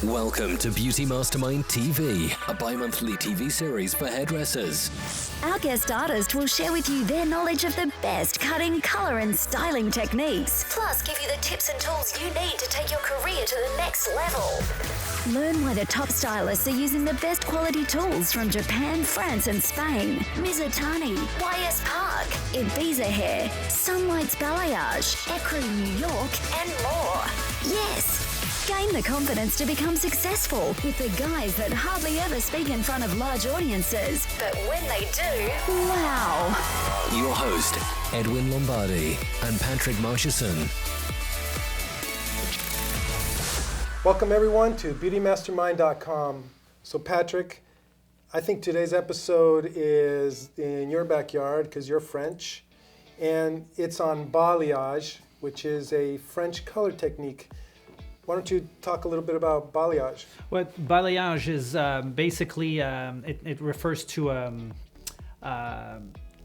Welcome to Beauty Mastermind TV, a bi-monthly TV series for hairdressers. Our guest artist will share with you their knowledge of the best cutting, color and styling techniques. Plus, give you the tips and tools you need to take your career to the next level. Learn why the top stylists are using the best quality tools from Japan, France and Spain, Mizutani, YS Park, Ibiza Hair, Sunlight's Balayage, Ecru New York and more. Yes! Gain the confidence to become successful with the guys that hardly ever speak in front of large audiences. But when they do, wow! Your host, Edwin Lombardi and Patrick Marchison. Welcome everyone to BeautyMastermind.com. So Patrick, I think today's episode is in your backyard because you're French, and it's on balayage, which is a French color technique. Why don't you talk a little bit about balayage? Well, balayage is basically, it refers to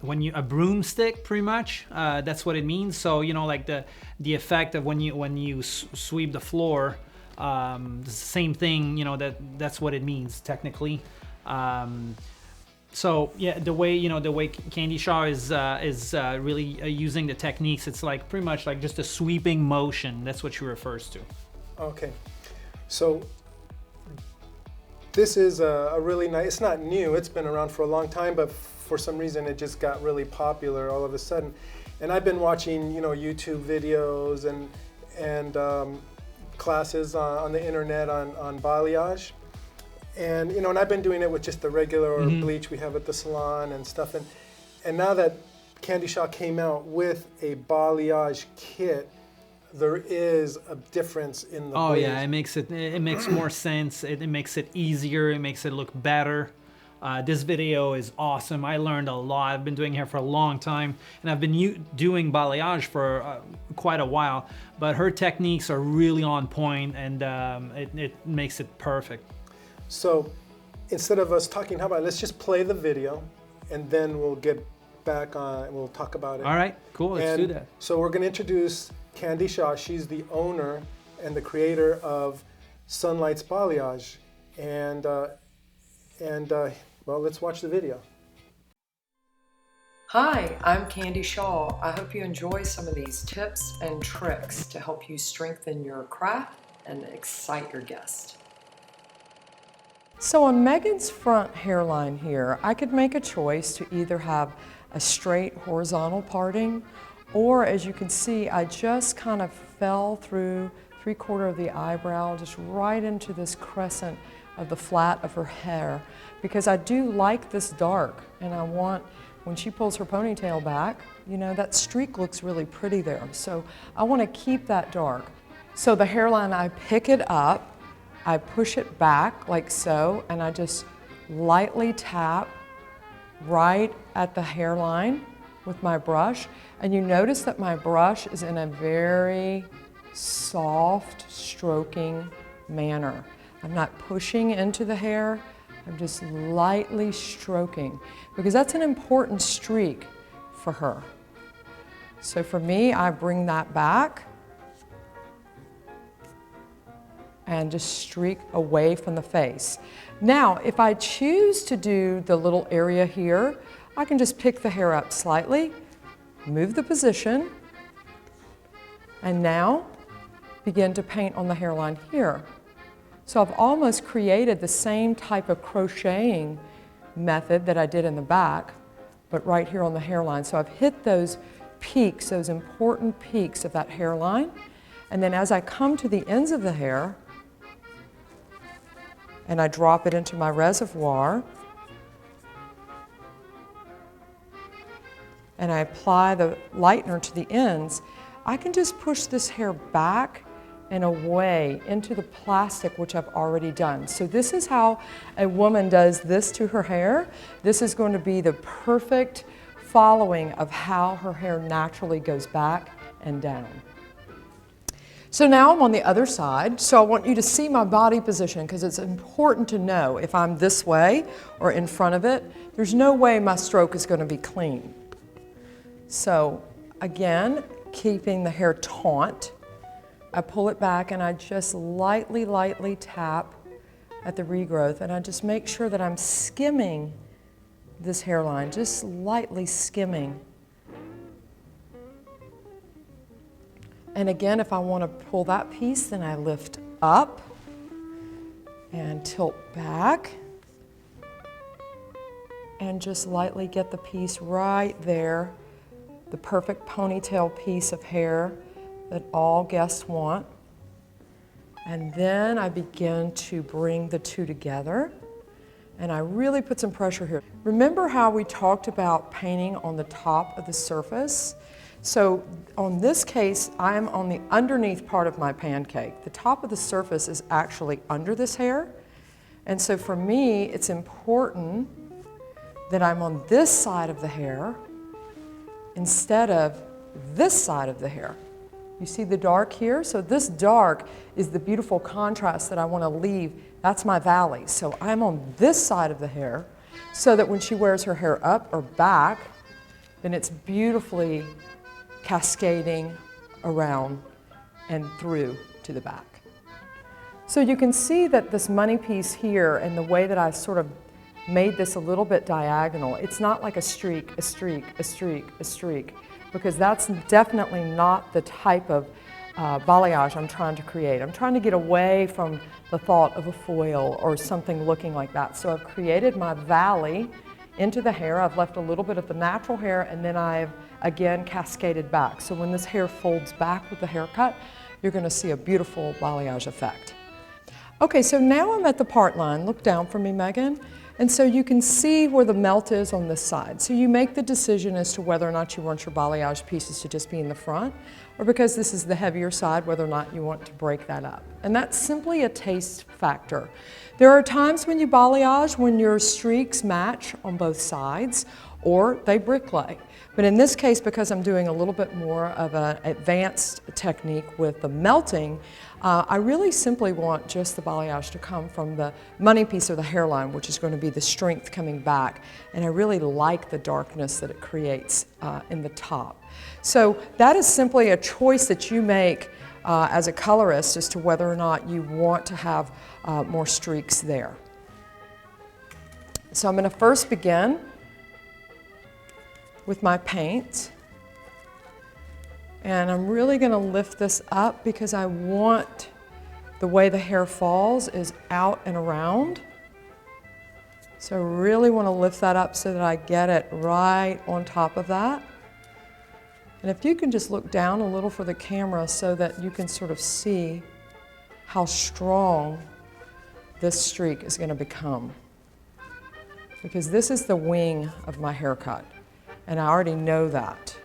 when you, a broomstick pretty much, that's what it means. So, you know, like the effect of when you sweep the floor, the same thing, you know, that's what it means technically. So yeah, the way Candy Shaw is really using the techniques, it's like pretty much like just a sweeping motion. That's what she refers to. Okay, so this is a really nice, it's not new, it's been around for a long time, but for some reason it just got really popular all of a sudden. And I've been watching, you know, YouTube videos and classes on the internet on balayage. And, you know, and I've been doing it with just the regular bleach we have at the salon and stuff. And now that Candy Shaw came out with a balayage kit, there is a difference in the bleach. Yeah, it makes more sense. It makes it easier. It makes it look better. This video is awesome. I learned a lot. I've been doing hair for a long time, and I've been doing balayage for quite a while. But her techniques are really on point, and it makes it perfect. So instead of us talking, how about let's just play the video, and then we'll get back on and we'll talk about it. All right, cool. Let's do that. So we're going to introduce Candy Shaw. She's the owner and the creator of Sunlight's Balayage. And well, let's watch the video. Hi, I'm Candy Shaw. I hope you enjoy some of these tips and tricks to help you strengthen your craft and excite your guest. So on Megan's front hairline here, I could make a choice to either have a straight horizontal parting, or as you can see, I just kind of fell through 3/4 of the eyebrow, just right into this crescent of the flat of her hair, because I do like this dark, and I want, when she pulls her ponytail back, you know, that streak looks really pretty there. So I want to keep that dark. So the hairline, I pick it up, I push it back like so, and I just lightly tap right at the hairline with my brush. And you notice that my brush is in a very soft stroking manner. I'm not pushing into the hair, I'm just lightly stroking, because that's an important streak for her. So for me, I bring that back and just streak away from the face. Now, if I choose to do the little area here, I can just pick the hair up slightly, move the position, and now begin to paint on the hairline here. So I've almost created the same type of crocheting method that I did in the back, but right here on the hairline. So I've hit those peaks, those important peaks of that hairline. And then as I come to the ends of the hair, and I drop it into my reservoir, and I apply the lightener to the ends, I can just push this hair back and away into the plastic, which I've already done. So this is how a woman does this to her hair. This is going to be the perfect following of how her hair naturally goes back and down. So now I'm on the other side, so I want you to see my body position, because it's important to know if I'm this way or in front of it, there's no way my stroke is going to be clean. So again, keeping the hair taut, I pull it back and I just lightly, lightly tap at the regrowth, and I just make sure that I'm skimming this hairline, just lightly skimming. And again, if I want to pull that piece, then I lift up and tilt back and just lightly get the piece right there, the perfect ponytail piece of hair that all guests want. And then I begin to bring the two together, and I really put some pressure here. Remember how we talked about painting on the top of the surface? So on this case, I'm on the underneath part of my pancake. The top of the surface is actually under this hair. And so for me, it's important that I'm on this side of the hair instead of this side of the hair. You see the dark here? So this dark is the beautiful contrast that I want to leave. That's my valley. So I'm on this side of the hair so that when she wears her hair up or back, then it's beautifully cascading around and through to the back. So you can see that this money piece here and the way that I sort of made this a little bit diagonal, it's not like a streak, a streak, a streak, a streak, because that's definitely not the type of balayage I'm trying to create. I'm trying to get away from the thought of a foil or something looking like that. So I've created my valley into the hair. I've left a little bit of the natural hair, and then I've again cascaded back. So when this hair folds back with the haircut, you're going to see a beautiful balayage effect. Okay, so now I'm at the part line. Look down for me, Megan. And so you can see where the melt is on this side. So you make the decision as to whether or not you want your balayage pieces to just be in the front, or because this is the heavier side, whether or not you want to break that up. And that's simply a taste factor. There are times when you balayage when your streaks match on both sides, or they bricklay. But in this case, because I'm doing a little bit more of an advanced technique with the melting, I really simply want just the balayage to come from the money piece or the hairline, which is going to be the strength coming back. And I really like the darkness that it creates in the top. So that is simply a choice that you make as a colorist as to whether or not you want to have more streaks there. So I'm going to first begin with my paint. And I'm really going to lift this up because I want the way the hair falls is out and around. So I really want to lift that up so that I get it right on top of that. And if you can just look down a little for the camera so that you can sort of see how strong this streak is going to become. Because this is the wing of my haircut, and I already know that.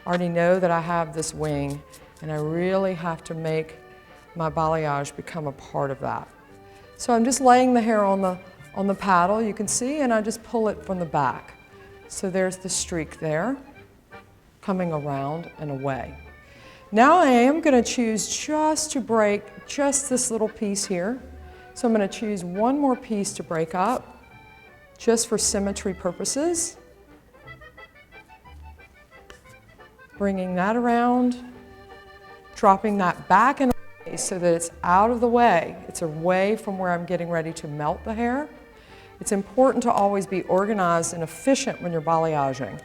I already know that I have this wing, and I really have to make my balayage become a part of that. So I'm just laying the hair on the paddle, you can see, and I just pull it from the back. So there's the streak there, coming around and away. Now I am going to choose just to break just this little piece here. So I'm going to choose one more piece to break up, just for symmetry purposes. Bringing that around, dropping that back and away so that it's out of the way. It's away from where I'm getting ready to melt the hair. It's important to always be organized and efficient when you're balayaging.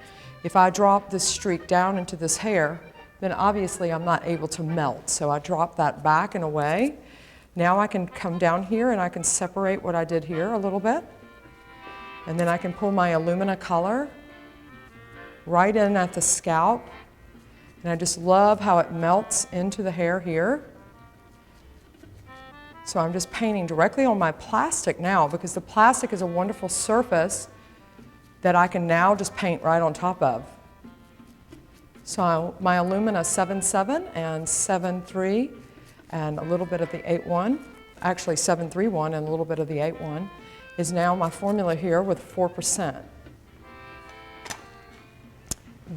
If I drop this streak down into this hair, then obviously I'm not able to melt. So I drop that back and away. Now I can come down here and I can separate what I did here a little bit. And then I can pull my Illumina color right in at the scalp. And I just love how it melts into the hair here. So I'm just painting directly on my plastic now because the plastic is a wonderful surface that I can now just paint right on top of. So my Illumina 7.7 and 7.3 and a little bit of the 8.1, actually 7.3.1 and a little bit of the 8.1 is now my formula here with 4%.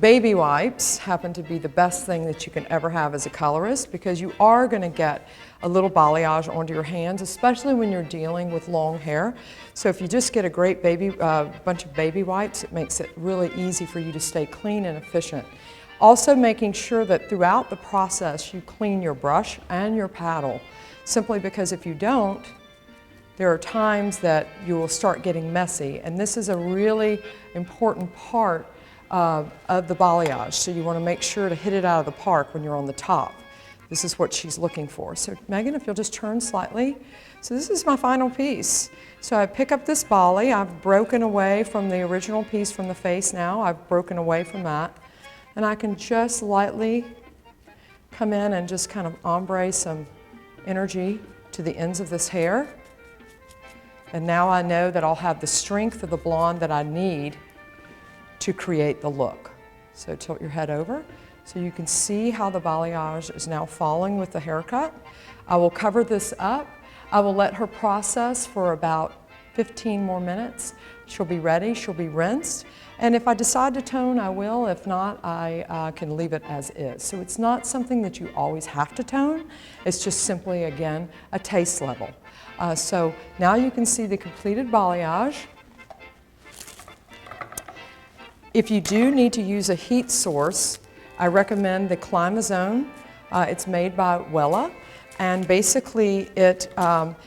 Baby wipes happen to be the best thing that you can ever have as a colorist because you are going to get a little balayage onto your hands, especially when you're dealing with long hair. So if you just get a great bunch of baby wipes, it makes it really easy for you to stay clean and efficient. Also making sure that throughout the process you clean your brush and your paddle, simply because if you don't, there are times that you will start getting messy, and this is a really important part of the balayage. So you want to make sure to hit it out of the park when you're on the top. This is what she's looking for. So Megan, if you'll just turn slightly. So this is my final piece. So I pick up this Balay. I've broken away from the original piece from the face now. I've broken away from that. And I can just lightly come in and just kind of ombre some energy to the ends of this hair. And now I know that I'll have the strength of the blonde that I need to create the look. So tilt your head over. So you can see how the balayage is now falling with the haircut. I will cover this up. I will let her process for about 15 more minutes. She'll be ready, she'll be rinsed. And if I decide to tone, I will. If not, I can leave it as is. So it's not something that you always have to tone. It's just simply, again, a taste level. So now you can see the completed balayage. If you do need to use a heat source, I recommend the Climazone. It's made by Wella, and basically it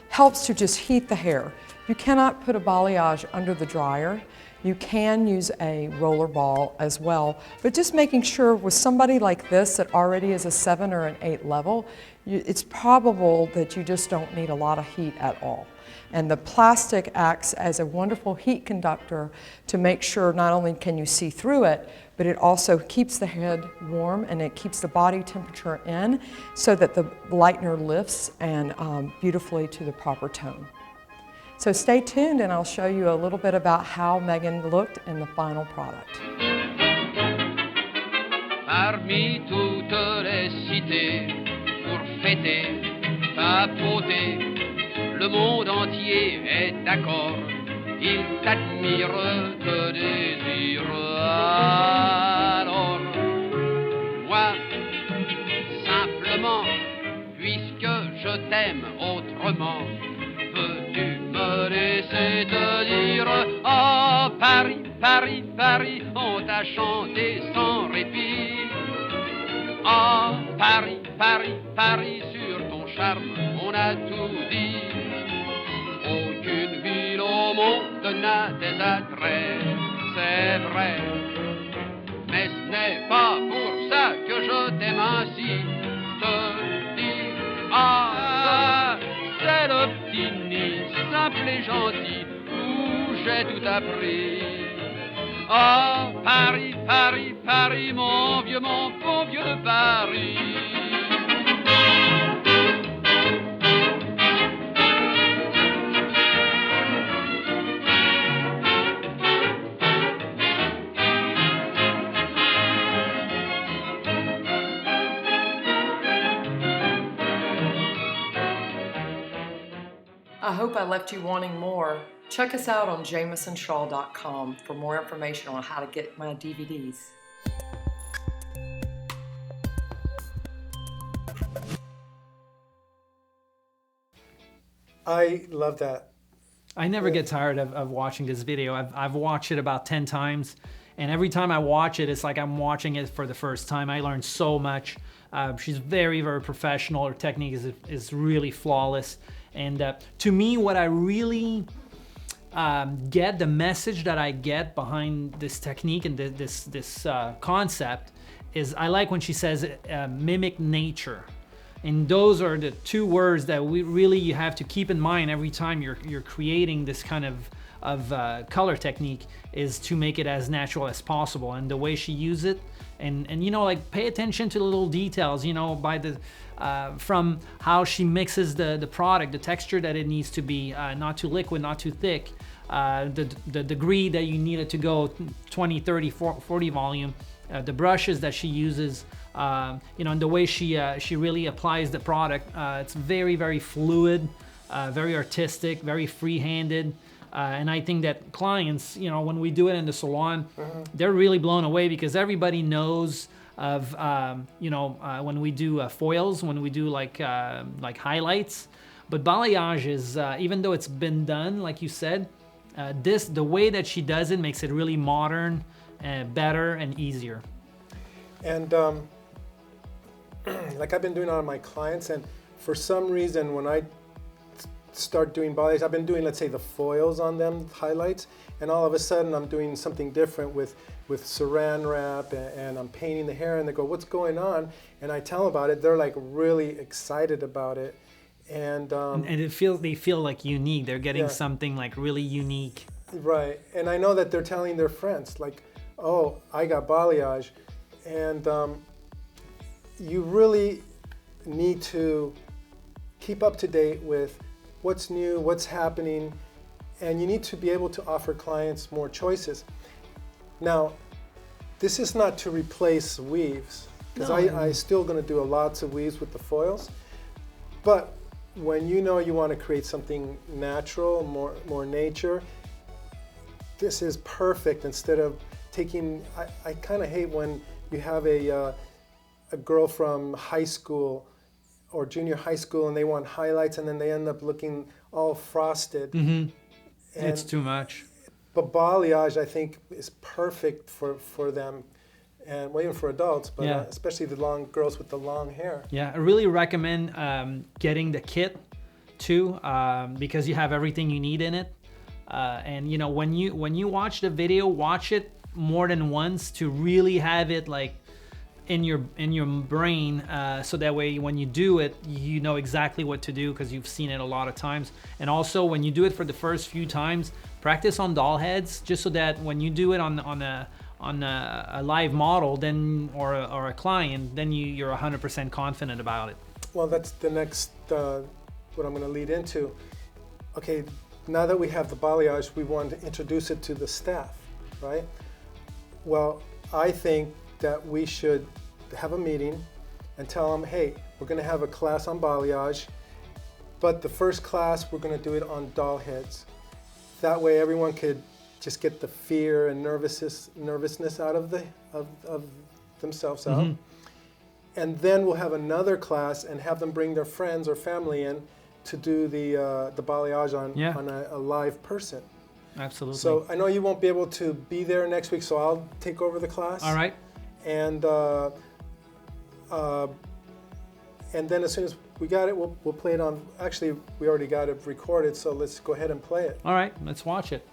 helps to just heat the hair. You cannot put a balayage under the dryer. You can use a roller ball as well, but just making sure with somebody like this that already is a 7 or an 8 level, it's probable that you just don't need a lot of heat at all. And the plastic acts as a wonderful heat conductor to make sure not only can you see through it, but it also keeps the head warm and it keeps the body temperature in so that the lightener lifts and beautifully to the proper tone. So stay tuned and I'll show you a little bit about how Megan looked in the final product. Parmi toutes les cités, pour fêter, papoter, le monde entier est d'accord. Il t'admire, te désire. Alors, moi, simplement, puisque je t'aime autrement, peux-tu me laisser te dire, oh Paris, Paris, Paris, on t'a chanté sans répit. Oh Paris, Paris, Paris, sur ton charme, on a tout dit. Aucune ville au monde n'a des attraits, c'est vrai. Mais ce n'est pas pour ça que je t'aime ainsi. Te dis, ah, c'est le petit nid, simple et gentil, où j'ai tout appris. Oh, Paris, Paris, Paris, mon bon vieux Paris. I hope I left you wanting more. Check us out on jamisonshaw.com for more information on how to get my DVDs. I love that. I never get tired of watching this video. I've watched it about 10 times, and every time I watch it, it's like I'm watching it for the first time. I learned so much. She's very, very professional. Her technique is really flawless. And to me, what I really get, the message that I get behind this technique and this concept is I like when she says mimic nature. And those are the two words that you have to keep in mind every time you're creating this kind of color technique, is to make it as natural as possible. And the way she uses it, and you know, like, pay attention to the little details, you know, by the from how she mixes the product, the texture that it needs to be, not too liquid, not too thick, the degree that you need it to go, 20, 30, 40 volume, the brushes that she uses, you know, and the way she really applies the product. It's very, very fluid, very artistic, very free-handed. And I think that clients, you know, when we do it in the salon, they're really blown away, because everybody knows of, you know, when we do foils, when we do like highlights. But balayage is, even though it's been done, like you said, the way that she does it makes it really modern, better and easier. And like I've been doing it on my clients, and for some reason when I start doing balayage, I've been doing, let's say, the foils on them, highlights, and all of a sudden I'm doing something different with saran wrap, and I'm painting the hair, and they go, what's going on? And I tell them about it. They're like really excited about it. And they feel like unique. They're getting something like really unique. Right. And I know that they're telling their friends, like, oh, I got balayage. And you really need to keep up to date with what's new, what's happening, and you need to be able to offer clients more choices. Now, this is not to replace weaves, because I still going to do lots of weaves with the foils, but when you know you want to create something natural, more nature, this is perfect. Instead of taking, I kind of hate when you have a girl from high school or junior high school and they want highlights and then they end up looking all frosted. Mm-hmm. It's too much. But balayage, I think, is perfect for them, and well, even for adults, but especially the girls with the long hair. Yeah, I really recommend getting the kit too, because you have everything you need in it. And you know, when you watch the video, watch it more than once to really have it like in your brain, so that way when you do it, you know exactly what to do because you've seen it a lot of times. And also, when you do it for the first few times, practice on doll heads, just so that when you do it on a live model, then or a client, then you're 100% confident about it. Well, that's the next what I'm going to lead into. Okay, now that we have the balayage, we want to introduce it to the staff, right? Well, I think that we should have a meeting and tell them, hey, we're going to have a class on balayage, but the first class we're going to do it on doll heads. That way everyone could just get the fear and nervousness out of themselves out. Mm-hmm. And then we'll have another class and have them bring their friends or family in to do the balayage on a live person. Absolutely. So I know you won't be able to be there next week, so I'll take over the class. All right. And then as soon as we got it, we'll play it on. Actually, we already got it recorded, so let's go ahead and play it. All right, let's watch it.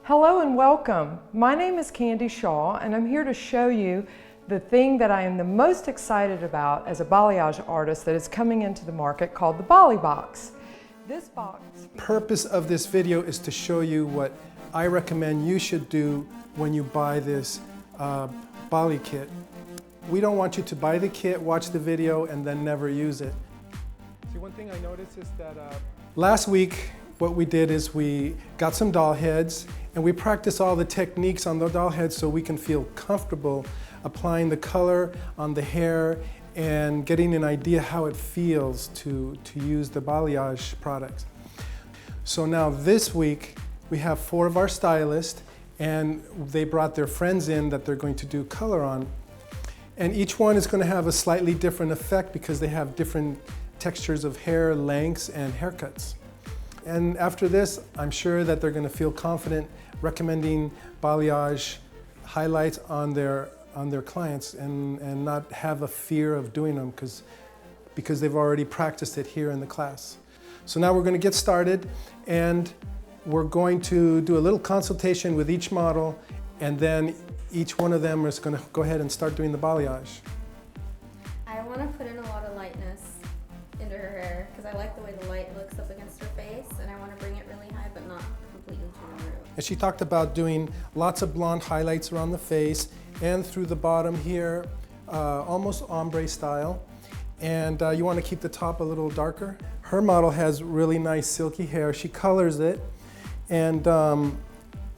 Hello and welcome. My name is Candy Shaw, and I'm here to show you the thing that I am the most excited about as a balayage artist that is coming into the market, called the Balay Box. This box. Purpose of this video is to show you what I recommend you should do when you buy this Balay kit. We don't want you to buy the kit, watch the video, and then never use it. See, one thing I noticed is that last week what we did is we got some doll heads and we practiced all the techniques on the doll heads so we can feel comfortable applying the color on the hair and getting an idea how it feels to use the balayage products. So now this week we have 4 of our stylists, and they brought their friends in that they're going to do color on. And each one is going to have a slightly different effect because they have different textures of hair, lengths, and haircuts. And after this, I'm sure that they're going to feel confident recommending balayage highlights on their clients and not have a fear of doing them because they've already practiced it here in the class. So now we're going to get started, and we're going to do a little consultation with each model, and then each one of them is going to go ahead and start doing the balayage. I want to put in a lot of lightness into her hair because I like the way the light looks up against her face, and I want to bring it really high but not completely to the root. And she talked about doing lots of blonde highlights around the face and through the bottom here, almost ombre style. And you want to keep the top a little darker. Her model has really nice silky hair. She colors it. And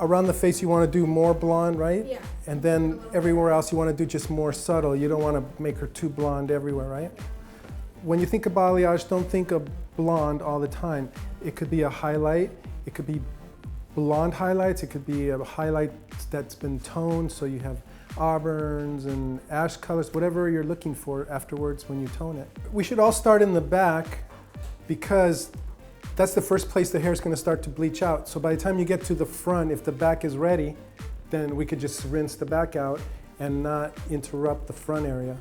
around the face you want to do more blonde, right? Yeah. And then everywhere else you want to do just more subtle. You don't want to make her too blonde everywhere, right? When you think of balayage, don't think of blonde all the time. It could be a highlight. It could be blonde highlights. It could be a highlight that's been toned, so you have auburns and ash colors, whatever you're looking for afterwards when you tone it. We should all start in the back because that's the first place the hair is going to start to bleach out. So by the time you get to the front, if the back is ready, then we could just rinse the back out and not interrupt the front area.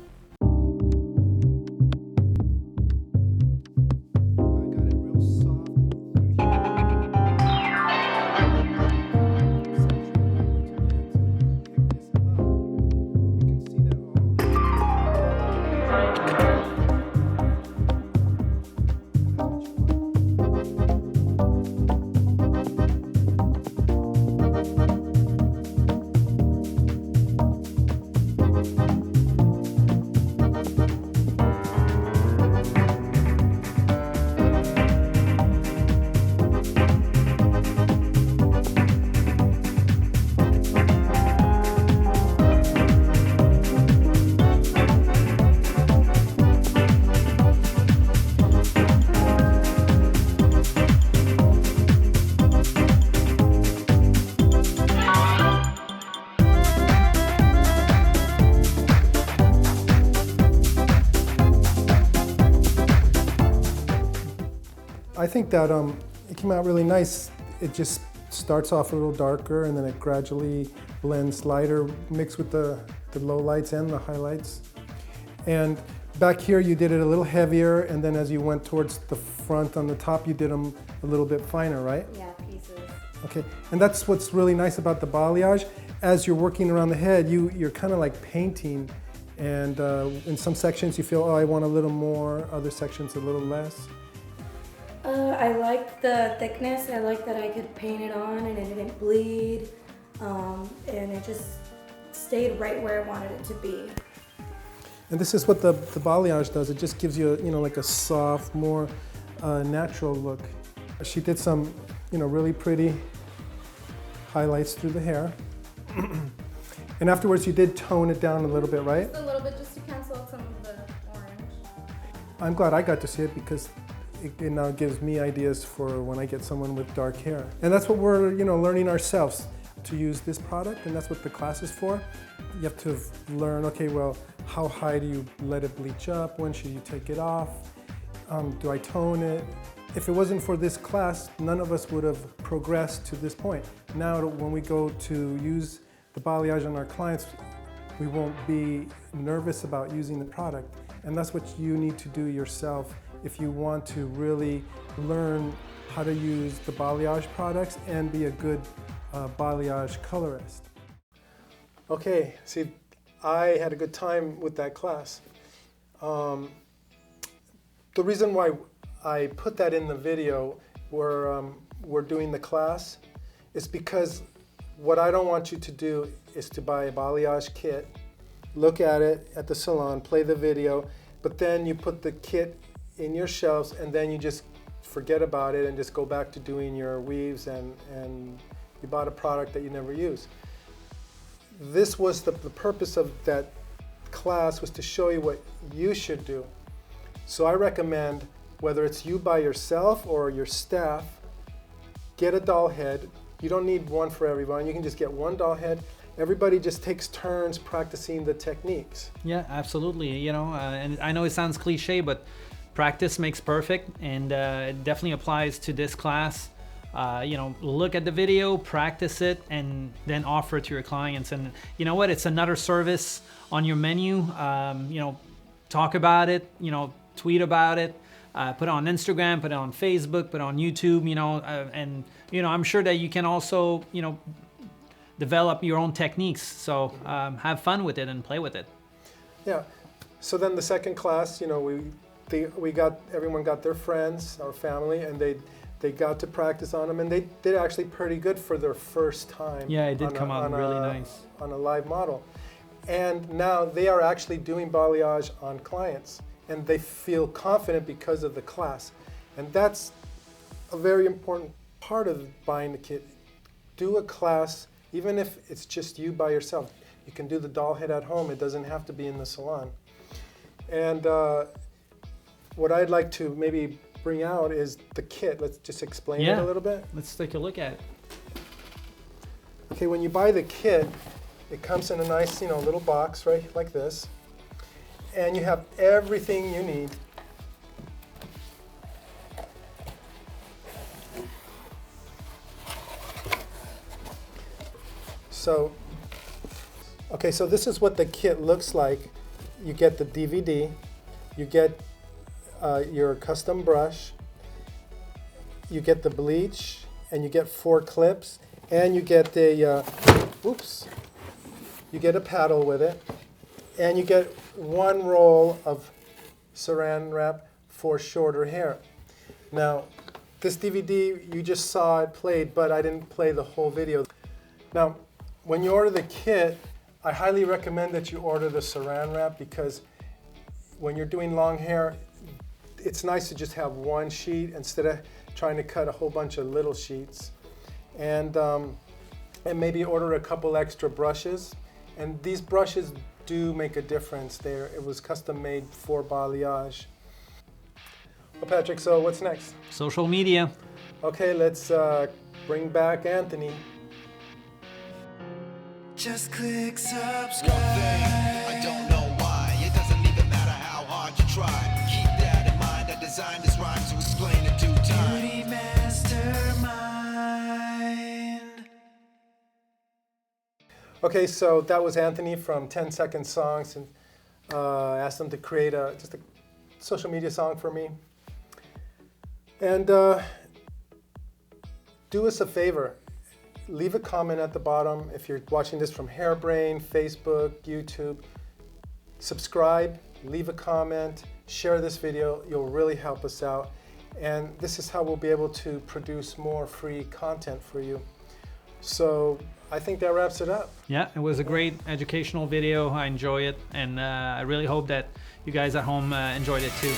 I think that it came out really nice. It just starts off a little darker and then it gradually blends lighter, mixed with the low lights and the highlights. And back here you did it a little heavier, and then as you went towards the front on the top you did them a little bit finer, right? Yeah, pieces. Okay, and that's what's really nice about the balayage. As you're working around the head, you're kind of like painting, and in some sections you feel, oh, I want a little more, other sections a little less. I liked the thickness. I liked that I could paint it on and it didn't bleed, and it just stayed right where I wanted it to be. And this is what the balayage does. It just gives you, like a soft, more natural look. She did some, really pretty highlights through the hair. And afterwards you did tone it down a little bit, right? Just a little bit, just to cancel out some of the orange. I'm glad I got to see it because it now gives me ideas for when I get someone with dark hair. And that's what we're, learning ourselves to use this product, and that's what the class is for. You have to learn, okay, well, how high do you let it bleach up? When should you take it off? Do I tone it? If it wasn't for this class, none of us would have progressed to this point. Now, when we go to use the balayage on our clients, we won't be nervous about using the product. And that's what you need to do yourself if you want to really learn how to use the balayage products and be a good balayage colorist. Okay, see, I had a good time with that class. The reason why I put that in the video where we're doing the class is because what I don't want you to do is to buy a balayage kit, look at it at the salon, play the video, but then you put the kit in your shelves and then you just forget about it and just go back to doing your weaves and you bought a product that you never use. This was the purpose of that class, was to show you what you should do. So I recommend, whether it's you by yourself or your staff, get a doll head. You don't need one for everyone. You can just get one doll head. Everybody just takes turns practicing the techniques. Yeah, absolutely. And I know it sounds cliche, but practice makes perfect, and it definitely applies to this class. Look at the video, practice it, and then offer it to your clients. And you know what? It's another service on your menu. Talk about it, tweet about it, put it on Instagram, put it on Facebook, put it on YouTube, and I'm sure that you can also, develop your own techniques. So have fun with it and play with it. Yeah. So then the second class, everyone got their friends, our family, and they got to practice on them, and they did actually pretty good for their first time. Yeah, it did come out really nice. On a live model. And now they are actually doing balayage on clients, and they feel confident because of the class. And that's a very important part of buying the kit. Do a class, even if it's just you by yourself. You can do the doll head at home. It doesn't have to be in the salon. And what I'd like to maybe bring out is the kit. Let's just explain it a little bit. Let's take a look at it. Okay, when you buy the kit, it comes in a nice, little box, right, like this. And you have everything you need. So Okay, so this is what the kit looks like. You get the DVD, you get your custom brush, you get the bleach, and you get 4 clips, and you get the, you get a paddle with it, and you get 1 roll of saran wrap for shorter hair. Now, this DVD, you just saw it played, but I didn't play the whole video. Now, when you order the kit, I highly recommend that you order the saran wrap, because when you're doing long hair, it's nice to just have 1 sheet instead of trying to cut a whole bunch of little sheets. And maybe order a couple extra brushes. And these brushes do make a difference there. It was custom made for balayage. Well, Patrick, so what's next? Social media. Okay, let's bring back Anthony. Just click subscribe. I don't know why. It doesn't even matter how hard you try. Keep that in mind. I designed this rhyme to explain in due time. Beauty Mastermind. Okay, so that was Anthony from 10 Second Songs, and asked him to create just a social media song for me. And do us a favor. Leave a comment at the bottom if you're watching this from Hairbrain, Facebook, YouTube. Subscribe, leave a comment, share this video. You'll really help us out. And this is how we'll be able to produce more free content for you. So I think that wraps it up. Yeah, it was a great educational video. I enjoy it, and I really hope that you guys at home enjoyed it too.